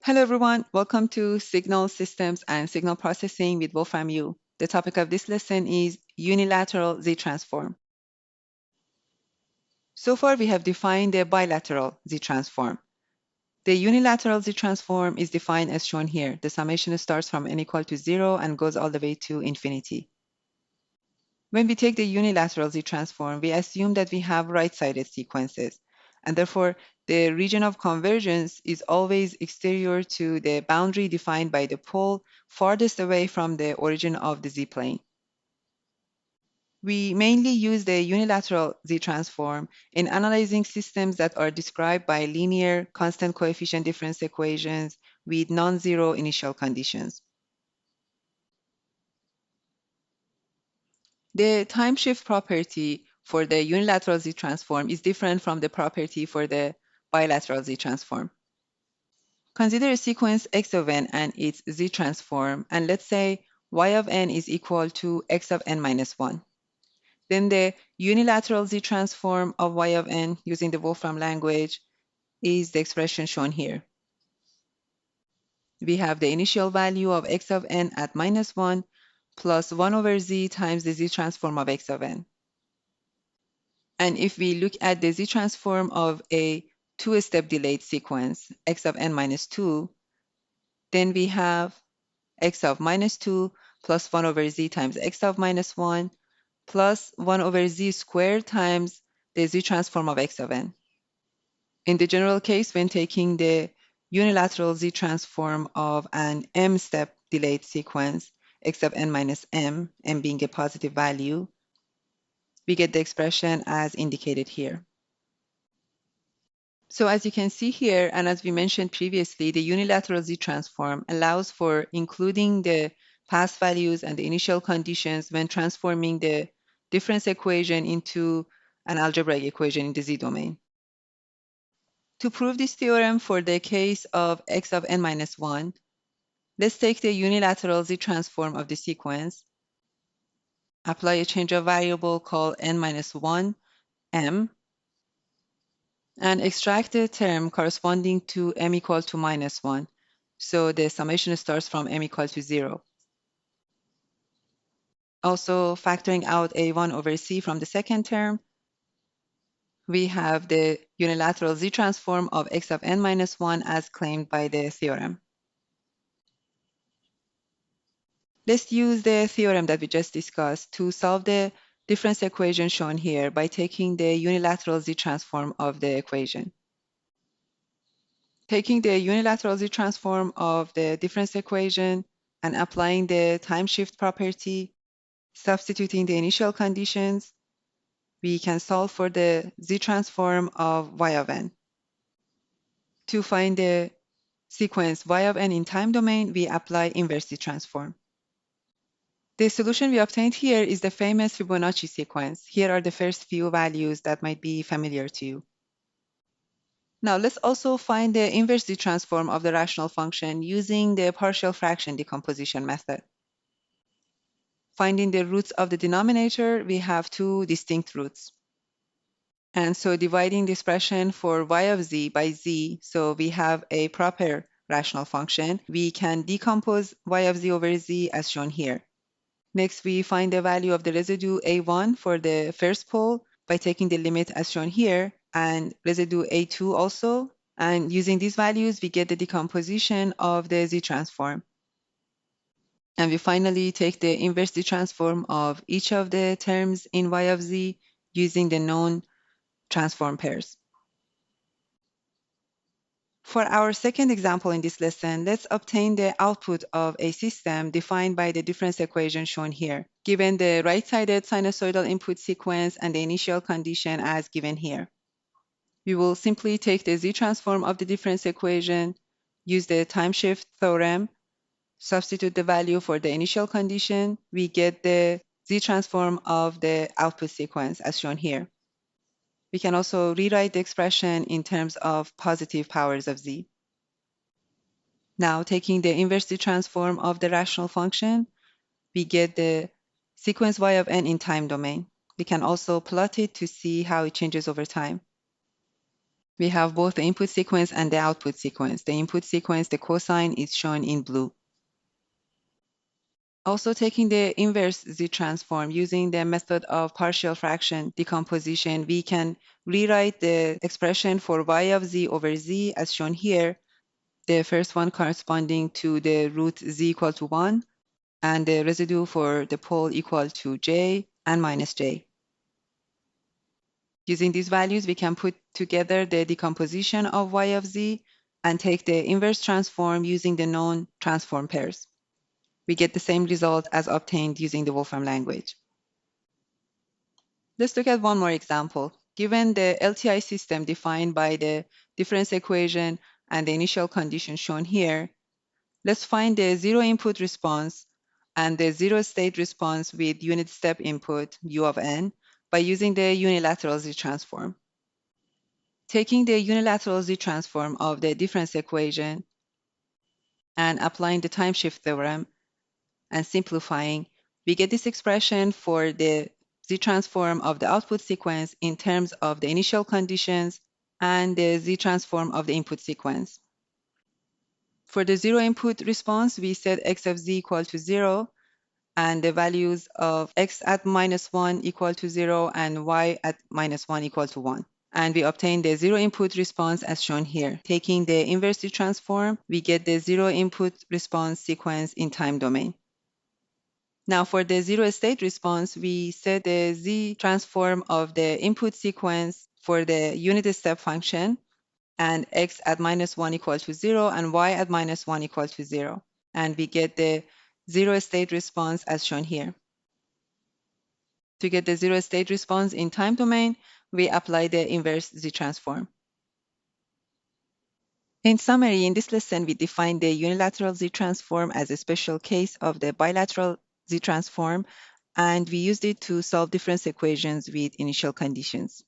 Hello everyone, welcome to Signal Systems and Signal Processing with Wolfram U. The topic of this lesson is Unilateral Z-Transform. So far we have defined the bilateral Z-Transform. The unilateral Z-Transform is defined as shown here. The summation starts from n equal to 0 and goes all the way to infinity. When we take the unilateral Z-Transform, we assume that we have right-sided sequences, and therefore the region of convergence is always exterior to the boundary defined by the pole farthest away from the origin of the Z-plane. We mainly use the unilateral Z-transform in analyzing systems that are described by linear constant coefficient difference equations with non-zero initial conditions. The time shift property for the unilateral Z-transform is different from the property for the bilateral Z-transform. Consider a sequence x of n and its Z-transform, and let's say y of n is equal to x of n minus 1. Then the unilateral Z-transform of y of n using the Wolfram language is the expression shown here. We have the initial value of x of n at minus 1 plus 1 over z times the Z-transform of x of n. And if we look at the Z-transform of a two-step delayed sequence, x of n minus 2, then we have x of minus 2 plus 1 over z times x of minus 1 plus 1 over z squared times the Z-transform of x of n. In the general case, when taking the unilateral Z-transform of an m-step delayed sequence, x of n minus m, m being a positive value, we get the expression as indicated here. So as you can see here, and as we mentioned previously, the unilateral Z-transform allows for including the past values and the initial conditions when transforming the difference equation into an algebraic equation in the Z domain. To prove this theorem for the case of x of n minus 1, let's take the unilateral Z-transform of the sequence, apply a change of variable called n minus 1, m, and extract the term corresponding to m equal to minus 1. So the summation starts from m equal to 0. Also, factoring out a1 over c from the second term, we have the unilateral Z-transform of x of n minus 1 as claimed by the theorem. Let's use the theorem that we just discussed to solve the difference equation shown here by taking the unilateral Z-transform of the equation. Taking the unilateral Z-transform of the difference equation and applying the time shift property, substituting the initial conditions, we can solve for the Z-transform of y of n. To find the sequence y of n in time domain, we apply inverse Z-transform. The solution we obtained here is the famous Fibonacci sequence. Here are the first few values that might be familiar to you. Now let's also find the inverse Z-transform of the rational function using the partial fraction decomposition method. Finding the roots of the denominator, we have two distinct roots. And so dividing the expression for y of z by z, so we have a proper rational function, we can decompose y of z over z as shown here. Next, we find the value of the residue a1 for the first pole by taking the limit as shown here, and residue a2 also. And using these values, we get the decomposition of the Z-transform. And we finally take the inverse Z-transform of each of the terms in y of z using the known transform pairs. For our second example in this lesson, let's obtain the output of a system defined by the difference equation shown here, given the right-sided sinusoidal input sequence and the initial condition as given here. We will simply take the Z-transform of the difference equation, use the time shift theorem, substitute the value for the initial condition, we get the Z-transform of the output sequence as shown here. We can also rewrite the expression in terms of positive powers of z. Now, taking the inverse Z-transform of the rational function, we get the sequence y of n in time domain. We can also plot it to see how it changes over time. We have both the input sequence and the output sequence. The input sequence, the cosine, is shown in blue. Also taking the inverse Z-transform using the method of partial fraction decomposition, we can rewrite the expression for y of z over z as shown here. The first one corresponding to the root z equal to 1, and the residue for the pole equal to j and minus j. Using these values, we can put together the decomposition of y of z and take the inverse transform using the known transform pairs. We get the same result as obtained using the Wolfram language. Let's look at one more example. Given the LTI system defined by the difference equation and the initial condition shown here, let's find the zero input response and the zero state response with unit step input u of n by using the unilateral Z-transform. Taking the unilateral Z-transform of the difference equation and applying the time shift theorem and simplifying, we get this expression for the Z-transform of the output sequence in terms of the initial conditions and the Z-transform of the input sequence. For the zero input response, we set x of z equal to 0 and the values of x at -1 equal to 0 and y at -1 equal to 1. And we obtain the zero input response as shown here. Taking the inverse Z-transform, we get the zero input response sequence in time domain. Now for the zero state response, we set the Z-transform of the input sequence for the unit step function and x at -1 equal to 0 and y at -1 equal to 0. And we get the zero state response as shown here. To get the zero state response in time domain, we apply the inverse Z-transform. In summary, in this lesson, we defined the unilateral Z-transform as a special case of the bilateral Z-transform, and we used it to solve difference equations with initial conditions.